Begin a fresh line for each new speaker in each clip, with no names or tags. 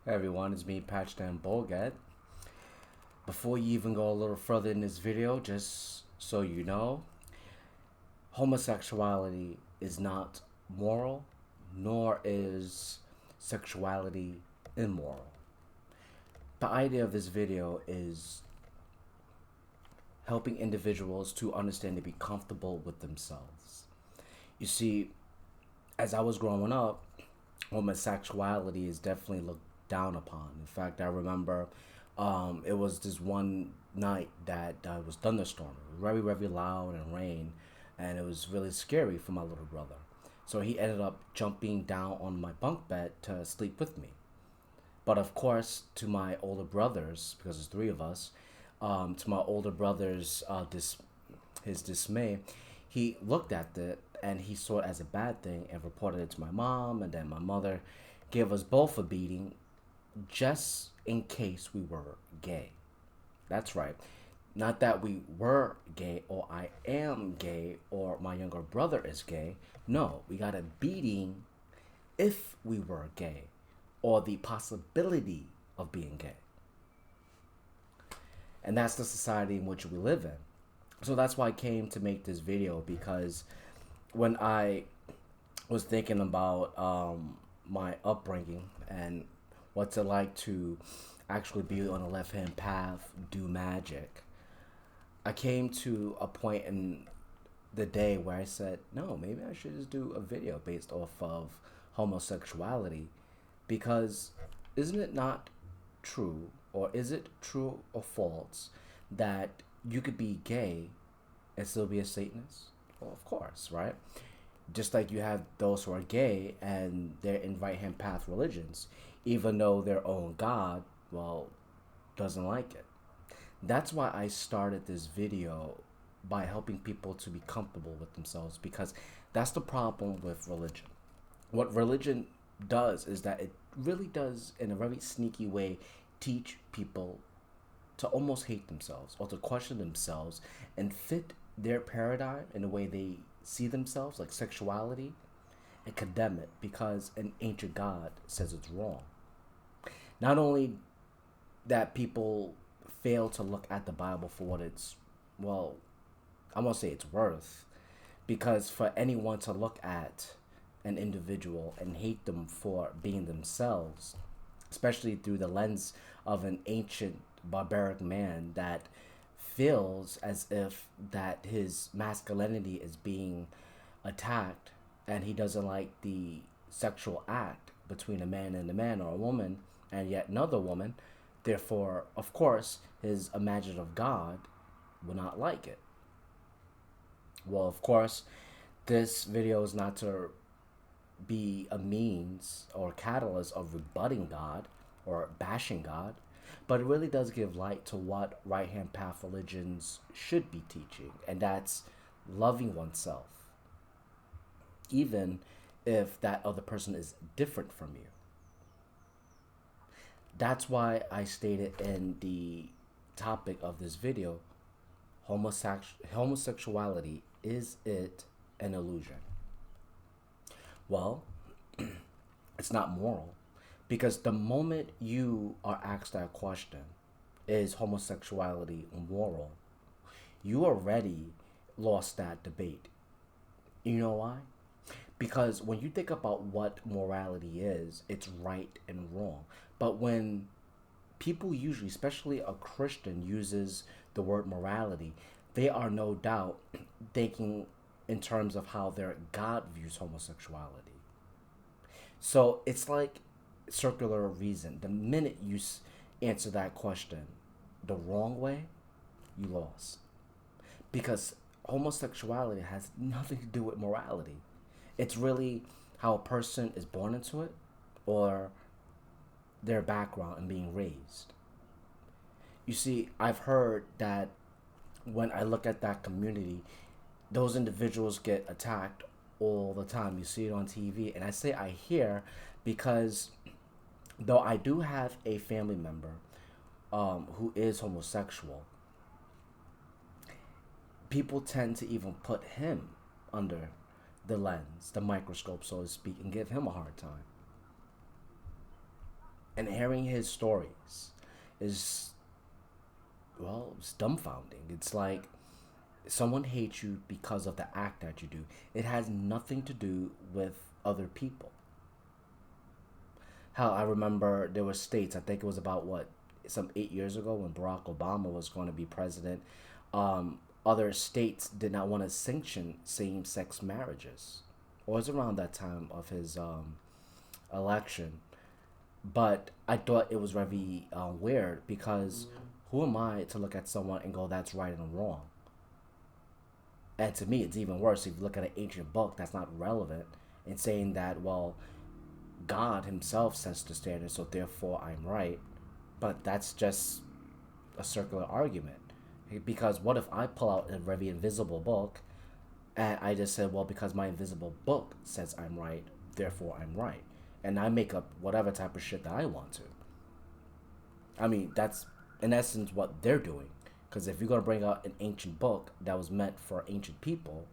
Hey everyone, it's me, Patchdan Bogat. Before you even go a little further in this video, just so you know, homosexuality is not moral, nor is sexuality immoral. The idea of this video is helping individuals to understand and be comfortable with themselves. You see, as I was growing up, homosexuality is definitely looked down upon. In fact, I remember it was this one night that was thunderstorming, very, very loud and rain, and it was really scary for my little brother. So he ended up jumping down on my bunk bed to sleep with me. But of course, to my older brothers, because there's three of us, to my older brothers, his dismay, he looked at it and he saw it as a bad thing and reported it to my mom, and then my mother gave us both a beating just in case we were gay. That's right. Not that we were gay or I am gay or my younger brother is gay. No, we got a beating if we were gay or the possibility of being gay. And that's the society in which we live in. So that's why I came to make this video, because when I was thinking about my upbringing and what's it like to actually be on the left hand path, do magic, I came to a point in the day where I said, no, maybe I should just do a video based off of homosexuality, because isn't it not true, or is it true or false, that you could be gay and still be a Satanist? Well, of course, right? Just like you have those who are gay and they're in right hand path religions, even though their own God, well, doesn't like it. That's why I started this video by helping people to be comfortable with themselves, because that's the problem with religion. What religion does is that it really does, in a very sneaky way, teach people to almost hate themselves or to question themselves and fit their paradigm in the way they see themselves, like sexuality, and condemn it because an ancient god says it's wrong. Not only that, people fail to look at the Bible for what it's, well, I won't say it's worth, because for anyone to look at an individual and hate them for being themselves, especially through the lens of an ancient barbaric man that feels as if that his masculinity is being attacked, and he doesn't like the sexual act between a man and a man, or a woman and yet another woman, therefore of course his imaginative god will not like it. Well, of course, this video is not to be a means or catalyst of rebutting God or bashing God, but it really does give light to what right hand path religions should be teaching, and that's loving oneself, even if that other person is different from you. That's why I stated in the topic of this video, homosexuality, is it an illusion? Well, it's not moral, because the moment you are asked that question, is homosexuality moral, you already lost that debate. You know why? Because when you think about what morality is, it's right and wrong. But when people usually, especially a Christian, uses the word morality, they are no doubt thinking in terms of how their God views homosexuality. So it's like circular reason. The minute you answer that question the wrong way, you lost. Because homosexuality has nothing to do with morality. It's really how a person is born into it, or their background and being raised. You see, I've heard that when I look at that community, those individuals get attacked all the time. You see it on TV. And I say I hear because though I do have a family member who is homosexual, people tend to even put him under the lens, the microscope, so to speak, and give him a hard time. And hearing his stories is, well, it's dumbfounding. It's like someone hates you because of the act that you do. It has nothing to do with other people. How I remember there were states, I think it was about what, some 8 years ago when Barack Obama was going to be president, other states did not want to sanction same sex marriages. Or it was around that time of his election. But I thought it was very weird because who am I to look at someone and go, that's right and wrong? And to me, it's even worse if you look at an ancient book that's not relevant and saying that, well, God Himself sets the standard, so therefore I'm right. But that's just a circular argument. Because what if I pull out a very invisible book and I just said, well, because my invisible book says I'm right, therefore I'm right. And I make up whatever type of shit that I want to. I mean, that's in essence what they're doing. Because if you're going to bring out an ancient book that was meant for ancient people,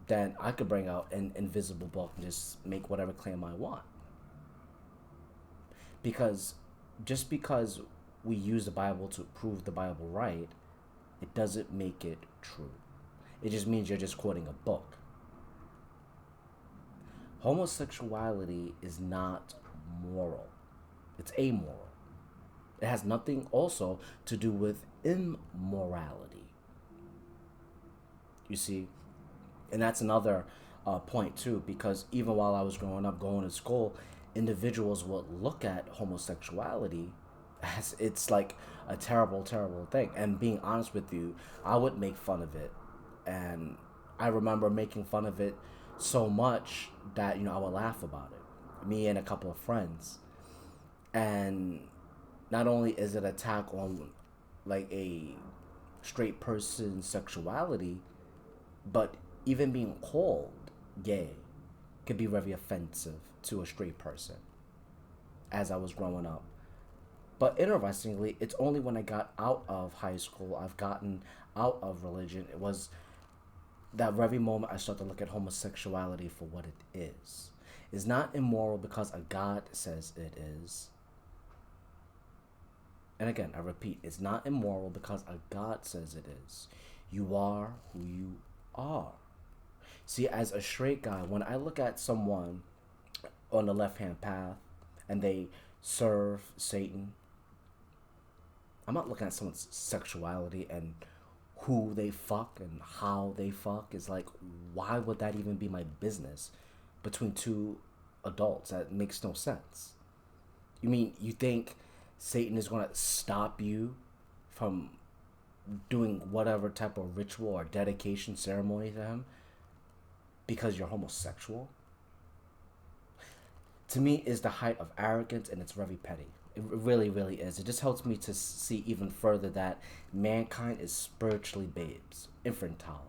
then I could bring out an invisible book and just make whatever claim I want. Because just because we use the Bible to prove the Bible right, it doesn't make it true. It just means you're just quoting a book. Homosexuality is not moral. It's amoral. It has nothing also to do with immorality. You see? And that's another point too, because even while I was growing up, going to school, individuals would look at homosexuality as it's like a terrible, terrible thing. And being honest with you, I would make fun of it. And I remember making fun of it so much that, I would laugh about it. Me and a couple of friends. And not only is it an attack on like a straight person's sexuality, but even being called gay could be very offensive to a straight person as I was growing up. But interestingly, it's only when I got out of high school, I've gotten out of religion, it was that very moment I started to look at homosexuality for what it is. It's not immoral because a God says it is. And again, I repeat, it's not immoral because a God says it is. You are who you are. See, as a straight guy, when I look at someone on the left-hand path and they serve Satan, I'm not looking at someone's sexuality and who they fuck and how they fuck. It's like, why would that even be my business between two adults? That makes no sense. You think Satan is going to stop you from doing whatever type of ritual or dedication ceremony to him because you're homosexual? To me, is the height of arrogance, and it's very petty. It really, really is. It just helps me to see even further that mankind is spiritually babes, infantile.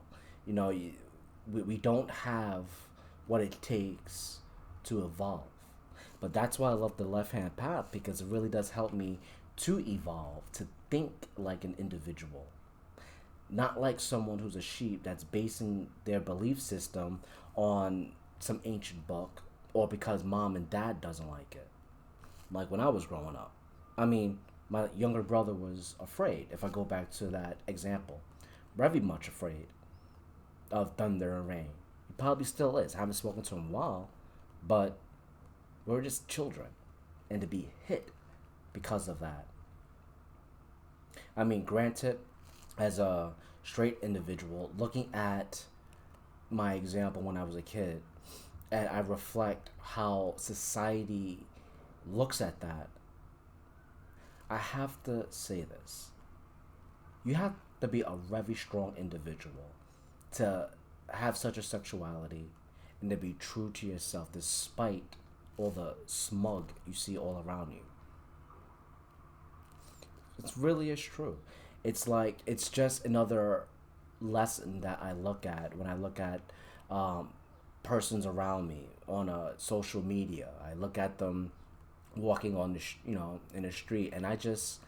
We don't have what it takes to evolve. But that's why I love the left-hand path, because it really does help me to evolve, to think like an individual. Not like someone who's a sheep that's basing their belief system on some ancient book or because mom and dad doesn't like it. Like when I was growing up. My younger brother was afraid, if I go back to that example. Very much afraid of thunder and rain. He probably still is. I haven't spoken to him in a while, but we're just children. And to be hit because of that. Granted, as a straight individual, looking at my example when I was a kid, and I reflect how society looks at that, I have to say this. You have to be a very strong individual to have such a sexuality and to be true to yourself despite all the smug you see all around you. It's really is true. It's just another lesson that I look at when I look at persons around me on social media. I look at them walking on in the street, and I just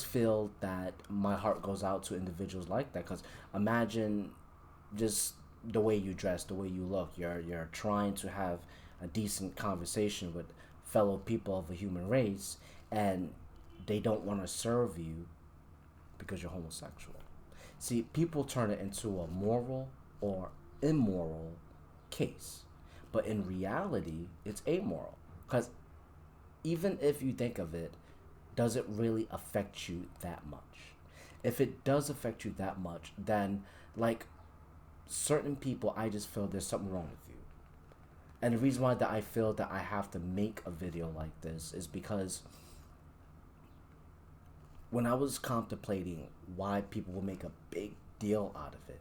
feel that my heart goes out to individuals like that. Because imagine just the way you dress, the way you look. You're trying to have a decent conversation with fellow people of a human race, and they don't want to serve you because you're homosexual. See, people turn it into a moral or immoral case. But in reality, it's amoral. Because even if you think of it, does it really affect you that much? If it does affect you that much, then, like, certain people, I just feel there's something wrong with you. And the reason why that I feel that I have to make a video like this is because when I was contemplating why people will make a big deal out of it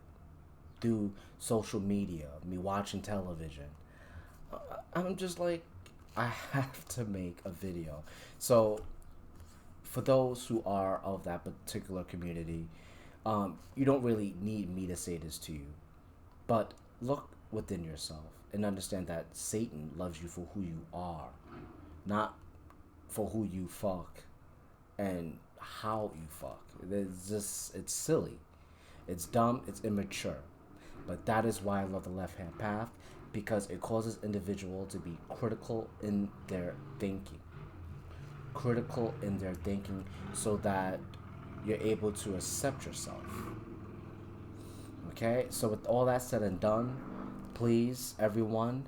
through social media, me watching television, I'm just like, I have to make a video. So, for those who are of that particular community, you don't really need me to say this to you, but look within yourself and understand that Satan loves you for who you are, not for who you fuck and how you fuck. It's silly. It's dumb, it's immature. But that is why I love the left hand path, because it causes individuals to be critical in their thinking. Critical in their thinking so that you're able to accept yourself. Okay? So with all that said and done, please everyone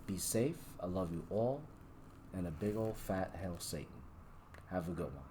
be safe. I love you all. And a big old fat hell Satan. Have a good one.